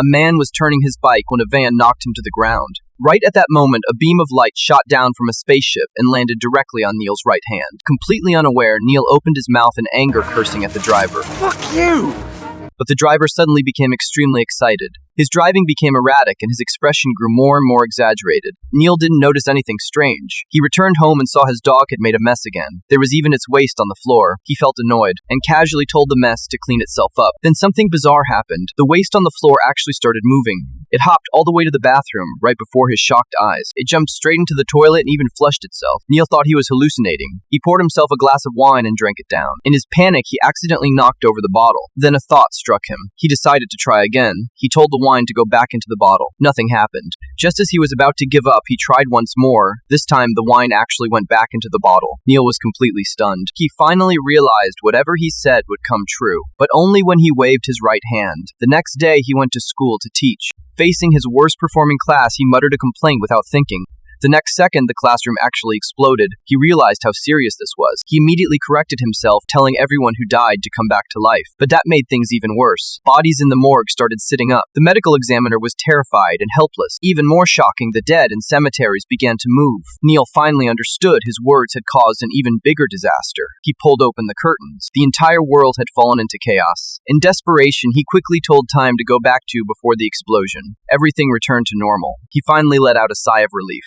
A man was turning his bike when a van knocked him to the ground. Right at that moment, a beam of light shot down from a spaceship and landed directly on Neil's right hand. Completely unaware, Neil opened his mouth in anger, cursing at the driver. Fuck you! But the driver suddenly became extremely excited. His driving became erratic and his expression grew more and more exaggerated. Neil didn't notice anything strange. He returned home and saw his dog had made a mess again. There was even its waste on the floor. He felt annoyed and casually told the mess to clean itself up. Then something bizarre happened. The waste on the floor actually started moving. It hopped all the way to the bathroom right before his shocked eyes. It jumped straight into the toilet and even flushed itself. Neil thought he was hallucinating. He poured himself a glass of wine and drank it down. In his panic, he accidentally knocked over the bottle. Then a thought struck him. He decided to try again. He told the wine to go back into the bottle. Nothing happened. Just as he was about to give up, he tried once more. This time, the wine actually went back into the bottle. Neil was completely stunned. He finally realized whatever he said would come true, but only when he waved his right hand. The next day, he went to school to teach. Facing his worst performing class, he muttered a complaint without thinking. The next second, the classroom actually exploded. He realized how serious this was. He immediately corrected himself, telling everyone who died to come back to life. But that made things even worse. Bodies in the morgue started sitting up. The medical examiner was terrified and helpless. Even more shocking, the dead in cemeteries began to move. Neil finally understood his words had caused an even bigger disaster. He pulled open the curtains. The entire world had fallen into chaos. In desperation, he quickly told time to go back to before the explosion. Everything returned to normal. He finally let out a sigh of relief.